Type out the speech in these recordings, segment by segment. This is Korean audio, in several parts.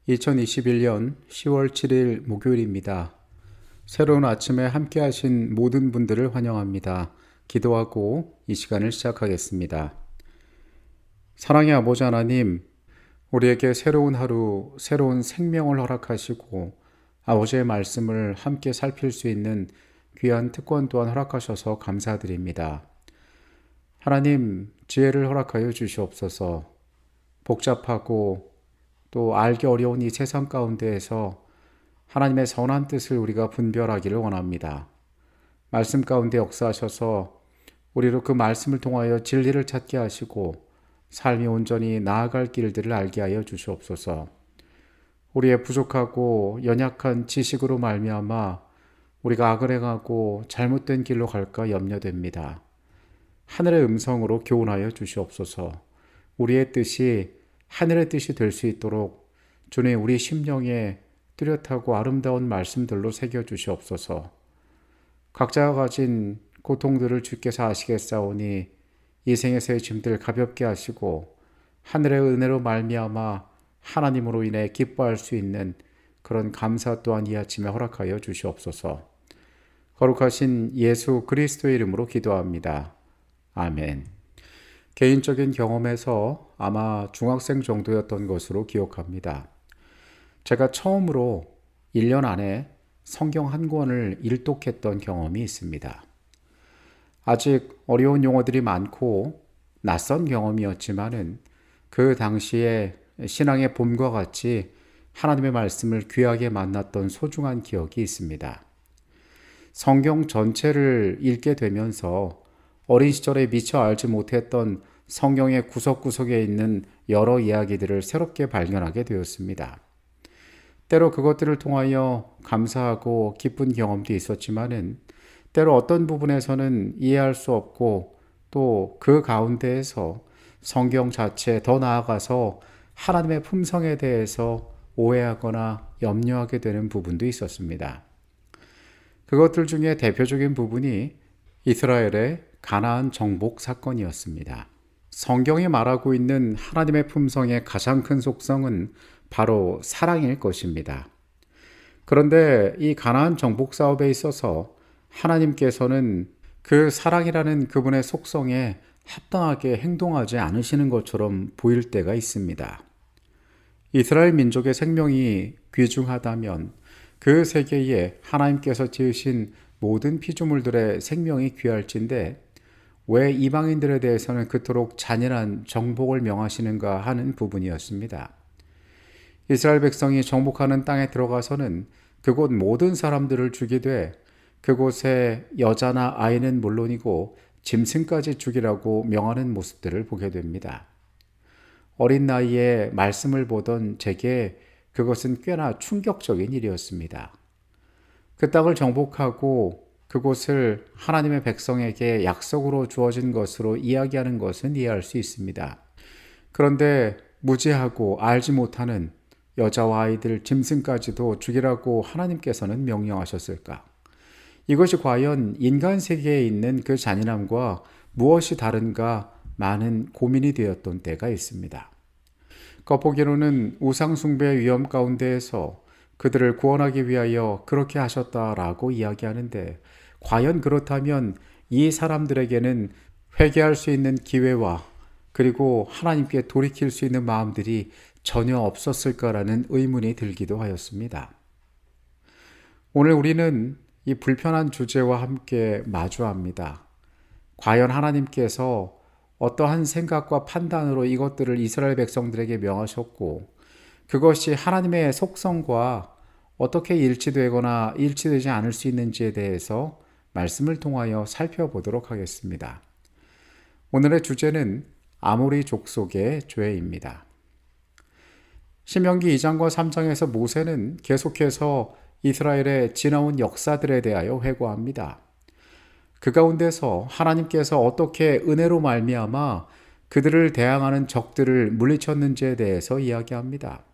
2021년 10월 7일 목요일입니다. 새로운 아침에 함께 하신 모든 분들을 환영합니다. 기도하고 이 시간을 시작하겠습니다. 사랑의 아버지 하나님, 우리에게 새로운 하루, 새로운 생명을 허락하시고 아버지의 말씀을 함께 살필 수 있는 귀한 특권 또한 허락하셔서 감사드립니다. 하나님, 지혜를 허락하여 주시옵소서. 복잡하고 또 알기 어려운 이 세상 가운데에서 하나님의 선한 뜻을 우리가 분별하기를 원합니다. 말씀 가운데 역사하셔서 우리로 그 말씀을 통하여 진리를 찾게 하시고 삶이 온전히 나아갈 길들을 알게 하여 주시옵소서. 우리의 부족하고 연약한 지식으로 말미암아 우리가 악을 행하고 잘못된 길로 갈까 염려됩니다. 하늘의 음성으로 교훈하여 주시옵소서. 우리의 뜻이 하늘의 뜻이 될 수 있도록 주님 우리 심령에 뚜렷하고 아름다운 말씀들로 새겨주시옵소서. 각자가 가진 고통들을 주께서 아시겠사오니 이 생에서의 짐들 가볍게 하시고 하늘의 은혜로 말미암아 하나님으로 인해 기뻐할 수 있는 그런 감사 또한 이 아침에 허락하여 주시옵소서. 거룩하신 예수 그리스도의 이름으로 기도합니다. 아멘. 개인적인 경험에서 아마 중학생 정도였던 것으로 기억합니다. 제가 처음으로 1년 안에 성경 한 권을 일독했던 경험이 있습니다. 아직 어려운 용어들이 많고 낯선 경험이었지만은 그 당시에 신앙의 봄과 같이 하나님의 말씀을 귀하게 만났던 소중한 기억이 있습니다. 성경 전체를 읽게 되면서 어린 시절에 미처 알지 못했던 성경의 구석구석에 있는 여러 이야기들을 새롭게 발견하게 되었습니다. 때로 그것들을 통하여 감사하고 기쁜 경험도 있었지만은 때로 어떤 부분에서는 이해할 수 없고 또 그 가운데에서 성경 자체 더 나아가서 하나님의 품성에 대해서 오해하거나 염려하게 되는 부분도 있었습니다. 그것들 중에 대표적인 부분이 이스라엘의 가나안 정복 사건이었습니다. 성경이 말하고 있는 하나님의 품성의 가장 큰 속성은 바로 사랑일 것입니다. 그런데 이 가나안 정복 사업에 있어서 하나님께서는 그 사랑이라는 그분의 속성에 합당하게 행동하지 않으시는 것처럼 보일 때가 있습니다. 이스라엘 민족의 생명이 귀중하다면 그 세계에 하나님께서 지으신 모든 피조물들의 생명이 귀할진데 왜 이방인들에 대해서는 그토록 잔인한 정복을 명하시는가 하는 부분이었습니다. 이스라엘 백성이 정복하는 땅에 들어가서는 그곳 모든 사람들을 죽이되 그곳에 여자나 아이는 물론이고 짐승까지 죽이라고 명하는 모습들을 보게 됩니다. 어린 나이에 말씀을 보던 제게 그것은 꽤나 충격적인 일이었습니다. 그 땅을 정복하고 그곳을 하나님의 백성에게 약속으로 주어진 것으로 이야기하는 것은 이해할 수 있습니다. 그런데 무지하고 알지 못하는 여자와 아이들, 짐승까지도 죽이라고 하나님께서는 명령하셨을까? 이것이 과연 인간 세계에 있는 그 잔인함과 무엇이 다른가 많은 고민이 되었던 때가 있습니다. 겉보기로는 우상숭배의 위험 가운데에서 그들을 구원하기 위하여 그렇게 하셨다라고 이야기하는데 과연 그렇다면 이 사람들에게는 회개할 수 있는 기회와 그리고 하나님께 돌이킬 수 있는 마음들이 전혀 없었을까라는 의문이 들기도 하였습니다. 오늘 우리는 이 불편한 주제와 함께 마주합니다. 과연 하나님께서 어떠한 생각과 판단으로 이것들을 이스라엘 백성들에게 명하셨고 그것이 하나님의 속성과 어떻게 일치되거나 일치되지 않을 수 있는지에 대해서 말씀을 통하여 살펴보도록 하겠습니다. 오늘의 주제는 아모리 족속의 죄입니다. 신명기 2장과 3장에서 모세는 계속해서 이스라엘의 지나온 역사들에 대하여 회고합니다. 그 가운데서 하나님께서 어떻게 은혜로 말미암아 그들을 대항하는 적들을 물리쳤는지에 대해서 이야기합니다.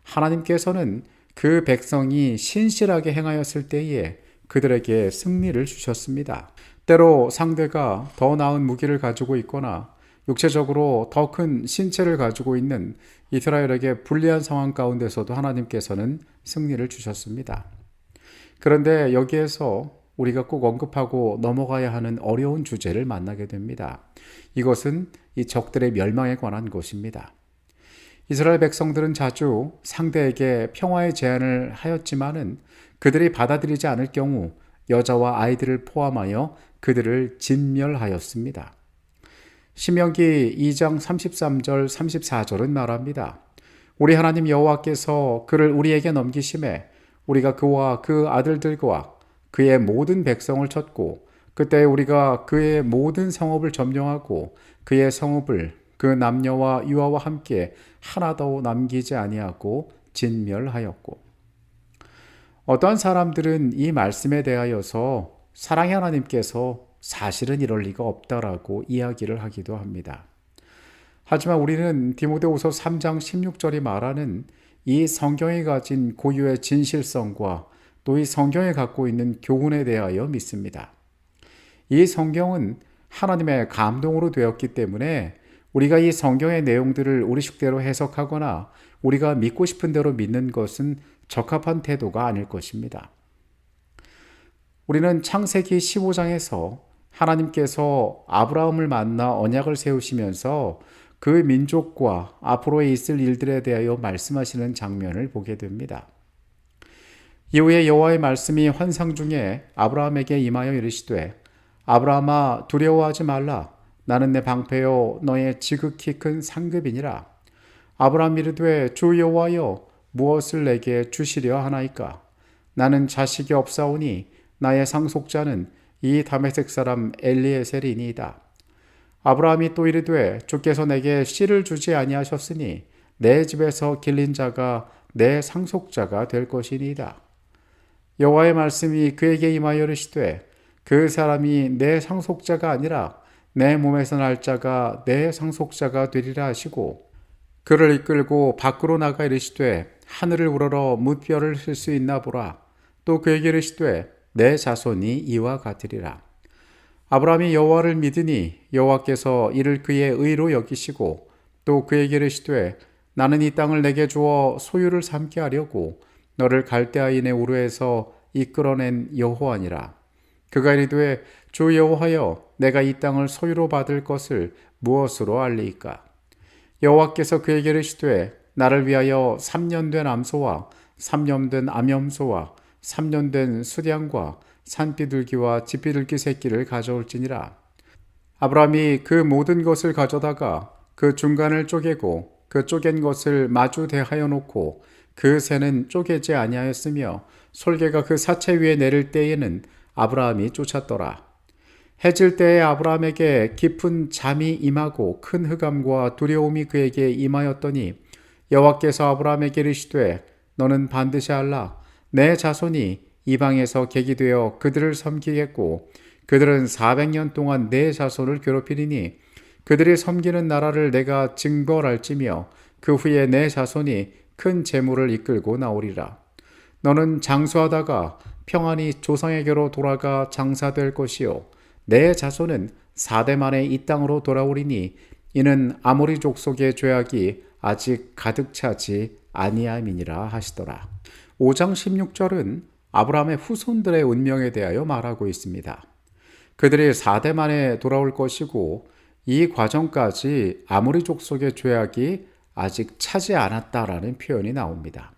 하나님께서는 그 백성이 신실하게 행하였을 때에 그들에게 승리를 주셨습니다. 때로 상대가 더 나은 무기를 가지고 있거나 육체적으로 더 큰 신체를 가지고 있는 이스라엘에게 불리한 상황 가운데서도 하나님께서는 승리를 주셨습니다. 그런데 여기에서 우리가 꼭 언급하고 넘어가야 하는 어려운 주제를 만나게 됩니다. 이것은 이 적들의 멸망에 관한 것입니다. 이스라엘 백성들은 자주 상대에게 평화의 제안을 하였지만은 그들이 받아들이지 않을 경우 여자와 아이들을 포함하여 그들을 진멸하였습니다. 신명기 2장 33절 34절은 말합니다. 우리 하나님 여호와께서 그를 우리에게 넘기심에 우리가 그와 그 아들들과 그의 모든 백성을 쳤고 그때 우리가 그의 모든 성읍을 점령하고 그의 성읍을 그 남녀와 유아와 함께 하나도 남기지 아니하고 진멸하였고. 어떠한 사람들은 이 말씀에 대하여서 사랑의 하나님께서 사실은 이럴 리가 없다라고 이야기를 하기도 합니다. 하지만 우리는 디모데후서 3장 16절이 말하는 이 성경이 가진 고유의 진실성과 또 이 성경에 갖고 있는 교훈에 대하여 믿습니다. 이 성경은 하나님의 감동으로 되었기 때문에 우리가 이 성경의 내용들을 우리 식대로 해석하거나 우리가 믿고 싶은 대로 믿는 것은 적합한 태도가 아닐 것입니다. 우리는 창세기 15장에서 하나님께서 아브라함을 만나 언약을 세우시면서 그 민족과 앞으로 있을 일들에 대하여 말씀하시는 장면을 보게 됩니다. 이후에 여호와의 말씀이 환상 중에 아브라함에게 임하여 이르시되 아브라함아 두려워하지 말라. 나는 내 방패요 너의 지극히 큰 상급이니라. 아브라함 이르되 주 여호와여 무엇을 내게 주시려 하나이까? 나는 자식이 없사오니 나의 상속자는 이 다메섹 사람 엘리에셀이니이다. 아브라함이 또 이르되 주께서 내게 씨를 주지 아니하셨으니 내 집에서 길린 자가 내 상속자가 될 것이니이다. 여호와의 말씀이 그에게 임하여 이르시되 그 사람이 내 상속자가 아니라 내 몸에서 날 자가 내 상속자가 되리라 하시고 그를 이끌고 밖으로 나가 이르시되 하늘을 우러러 무뼈를 쓸 수 있나 보라. 또 그에게 이르시되 내 자손이 이와 같으리라. 아브라함이 여호와를 믿으니 여호와께서 이를 그의 의로 여기시고 또 그에게 이르시되 나는 이 땅을 내게 주어 소유를 삼게 하려고 너를 갈대아인의 우르에서 이끌어낸 여호와니라. 그가 이르되 주 여호와여 내가 이 땅을 소유로 받을 것을 무엇으로 알리이까? 여호와께서 그에게 이르시되 나를 위하여 3년 된 암소와 3년 된 암염소와 3년 된 수량과 산비둘기와 집비둘기 새끼를 가져올지니라. 아브라함이 그 모든 것을 가져다가 그 중간을 쪼개고 그 쪼갠 것을 마주 대하여 놓고 그 새는 쪼개지 아니하였으며 솔개가 그 사체 위에 내릴 때에는 아브라함이 쫓았더라. 해질 때에 아브라함에게 깊은 잠이 임하고 큰 흑암과 두려움이 그에게 임하였더니 여호와께서 아브라함에게 이르시되 너는 반드시 알라. 내 자손이 이방에서 객이 되어 그들을 섬기겠고 그들은 400년 동안 내 자손을 괴롭히리니 그들이 섬기는 나라를 내가 징벌할지며 그 후에 내 자손이 큰 재물을 이끌고 나오리라. 너는 장수하다가 평안히 조상에게로 돌아가 장사될 것이요 내 자손은 4대 만에 이 땅으로 돌아오리니 이는 아모리 족속의 죄악이 아직 가득 차지 아니함이니라 하시더라. 5장 16절은 아브라함의 후손들의 운명에 대하여 말하고 있습니다. 그들이 4대 만에 돌아올 것이고 이 과정까지 아모리 족속의 죄악이 아직 차지 않았다라는 표현이 나옵니다.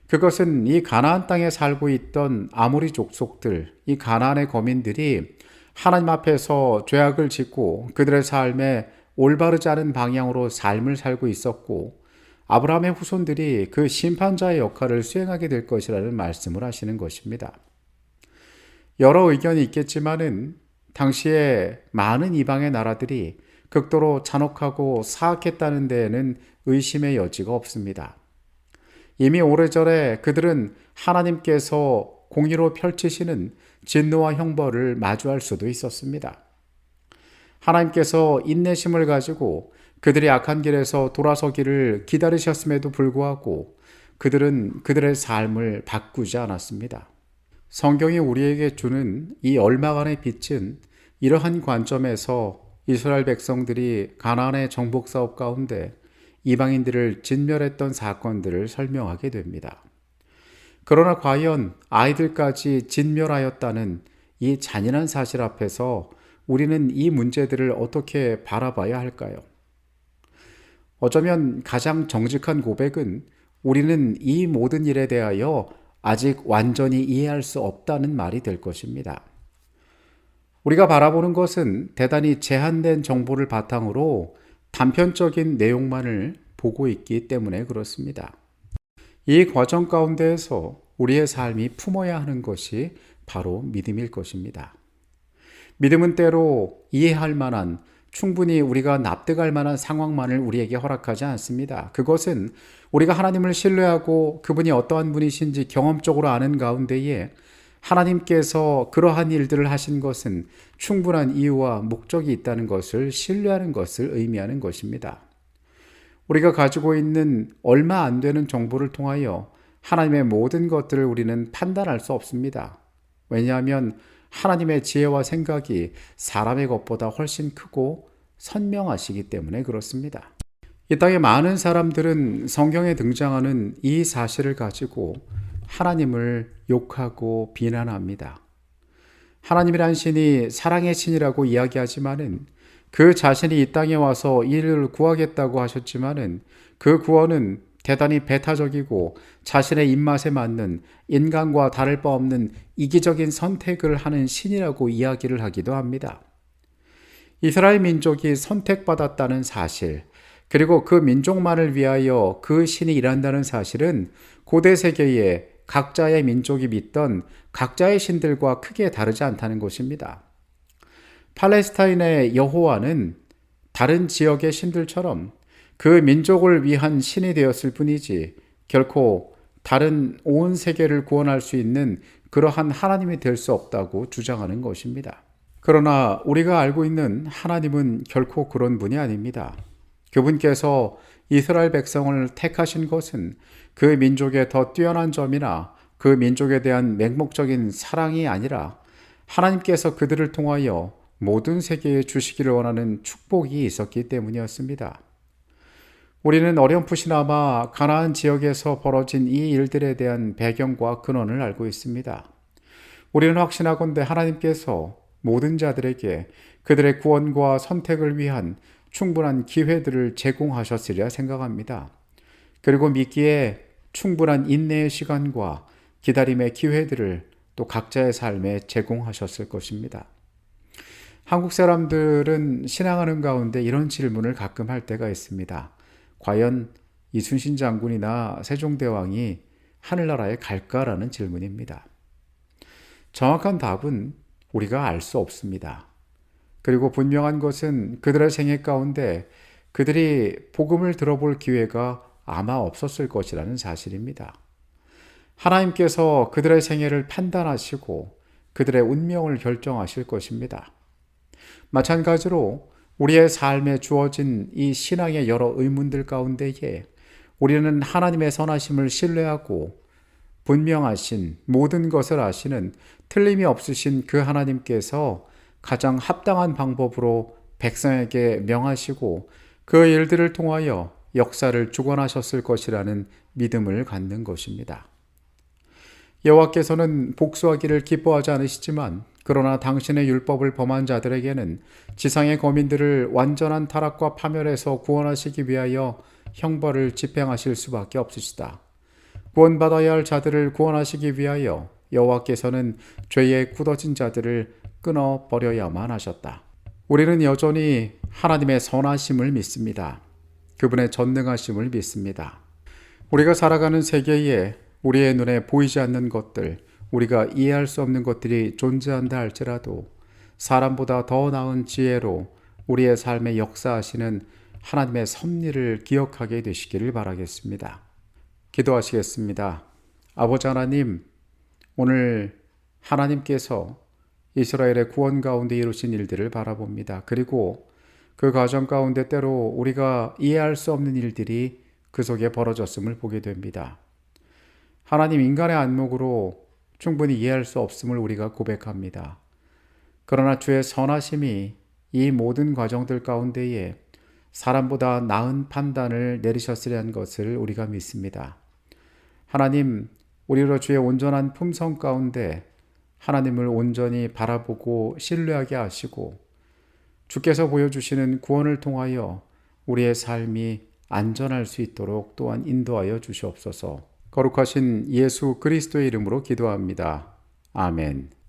그것은 이 가나안 땅에 살고 있던 아모리 족속들, 이 가나안의 거민들이 하나님 앞에서 죄악을 짓고 그들의 삶에 올바르지 않은 방향으로 삶을 살고 있었고 아브라함의 후손들이 그 심판자의 역할을 수행하게 될 것이라는 말씀을 하시는 것입니다. 여러 의견이 있겠지만은 당시에 많은 이방의 나라들이 극도로 잔혹하고 사악했다는 데에는 의심의 여지가 없습니다. 이미 오래전에 그들은 하나님께서 공의로 펼치시는 진노와 형벌을 마주할 수도 있었습니다. 하나님께서 인내심을 가지고 그들이 악한 길에서 돌아서기를 기다리셨음에도 불구하고 그들은 그들의 삶을 바꾸지 않았습니다. 성경이 우리에게 주는 이 얼마간의 빛은 이러한 관점에서 이스라엘 백성들이 가나안의 정복 사업 가운데 이방인들을 진멸했던 사건들을 설명하게 됩니다. 그러나 과연 아이들까지 진멸하였다는 이 잔인한 사실 앞에서 우리는 이 문제들을 어떻게 바라봐야 할까요? 어쩌면 가장 정직한 고백은 우리는 이 모든 일에 대하여 아직 완전히 이해할 수 없다는 말이 될 것입니다. 우리가 바라보는 것은 대단히 제한된 정보를 바탕으로 단편적인 내용만을 보고 있기 때문에 그렇습니다. 이 과정 가운데에서 우리의 삶이 품어야 하는 것이 바로 믿음일 것입니다. 믿음은 때로 이해할 만한, 충분히 우리가 납득할 만한 상황만을 우리에게 허락하지 않습니다. 그것은 우리가 하나님을 신뢰하고 그분이 어떠한 분이신지 경험적으로 아는 가운데에 하나님께서 그러한 일들을 하신 것은 충분한 이유와 목적이 있다는 것을 신뢰하는 것을 의미하는 것입니다. 우리가 가지고 있는 얼마 안 되는 정보를 통하여 하나님의 모든 것들을 우리는 판단할 수 없습니다. 왜냐하면 하나님의 지혜와 생각이 사람의 것보다 훨씬 크고 선명하시기 때문에 그렇습니다. 이 땅의 많은 사람들은 성경에 등장하는 이 사실을 가지고 하나님을 욕하고 비난합니다. 하나님이란 신이 사랑의 신이라고 이야기하지만은 그 자신이 이 땅에 와서 이를 구하겠다고 하셨지만은 그 구원은 대단히 배타적이고 자신의 입맛에 맞는 인간과 다를 바 없는 이기적인 선택을 하는 신이라고 이야기를 하기도 합니다. 이스라엘 민족이 선택받았다는 사실, 그리고 그 민족만을 위하여 그 신이 일한다는 사실은 고대 세계에 각자의 민족이 믿던 각자의 신들과 크게 다르지 않다는 것입니다. 팔레스타인의 여호와는 다른 지역의 신들처럼 그 민족을 위한 신이 되었을 뿐이지 결코 다른 온 세계를 구원할 수 있는 그러한 하나님이 될 수 없다고 주장하는 것입니다. 그러나 우리가 알고 있는 하나님은 결코 그런 분이 아닙니다. 그분께서 이스라엘 백성을 택하신 것은 그 민족의 더 뛰어난 점이나 그 민족에 대한 맹목적인 사랑이 아니라 하나님께서 그들을 통하여 모든 세계에 주시기를 원하는 축복이 있었기 때문이었습니다. 우리는 어렴풋이나마 가나안 지역에서 벌어진 이 일들에 대한 배경과 근원을 알고 있습니다. 우리는 확신하건대 하나님께서 모든 자들에게 그들의 구원과 선택을 위한 충분한 기회들을 제공하셨으리라 생각합니다. 그리고 믿기에 충분한 인내의 시간과 기다림의 기회들을 또 각자의 삶에 제공하셨을 것입니다. 한국 사람들은 신앙하는 가운데 이런 질문을 가끔 할 때가 있습니다. 과연 이순신 장군이나 세종대왕이 하늘나라에 갈까라는 질문입니다. 정확한 답은 우리가 알 수 없습니다. 그리고 분명한 것은 그들의 생애 가운데 그들이 복음을 들어볼 기회가 아마 없었을 것이라는 사실입니다. 하나님께서 그들의 생애를 판단하시고 그들의 운명을 결정하실 것입니다. 마찬가지로 우리의 삶에 주어진 이 신앙의 여러 의문들 가운데에 우리는 하나님의 선하심을 신뢰하고 분명하신 모든 것을 아시는 틀림이 없으신 그 하나님께서 가장 합당한 방법으로 백성에게 명하시고 그 일들을 통하여 역사를 주관하셨을 것이라는 믿음을 갖는 것입니다. 여호와께서는 복수하기를 기뻐하지 않으시지만 그러나 당신의 율법을 범한 자들에게는 지상의 거민들을 완전한 타락과 파멸에서 구원하시기 위하여 형벌을 집행하실 수밖에 없으시다. 구원받아야 할 자들을 구원하시기 위하여 여호와께서는 죄에 굳어진 자들을 끊어버려야만 하셨다. 우리는 여전히 하나님의 선하심을 믿습니다. 그분의 전능하심을 믿습니다. 우리가 살아가는 세계에 우리의 눈에 보이지 않는 것들, 우리가 이해할 수 없는 것들이 존재한다 할지라도 사람보다 더 나은 지혜로 우리의 삶에 역사하시는 하나님의 섭리를 기억하게 되시기를 바라겠습니다. 기도하시겠습니다. 아버지 하나님, 오늘 하나님께서 이스라엘의 구원 가운데 이루신 일들을 바라봅니다. 그리고 그 과정 가운데 때로 우리가 이해할 수 없는 일들이 그 속에 벌어졌음을 보게 됩니다. 하나님, 인간의 안목으로 충분히 이해할 수 없음을 우리가 고백합니다. 그러나 주의 선하심이 이 모든 과정들 가운데에 사람보다 나은 판단을 내리셨으리한 것을 우리가 믿습니다. 하나님, 우리로 주의 온전한 품성 가운데 하나님을 온전히 바라보고 신뢰하게 하시고 주께서 보여주시는 구원을 통하여 우리의 삶이 안전할 수 있도록 또한 인도하여 주시옵소서. 거룩하신 예수 그리스도의 이름으로 기도합니다. 아멘.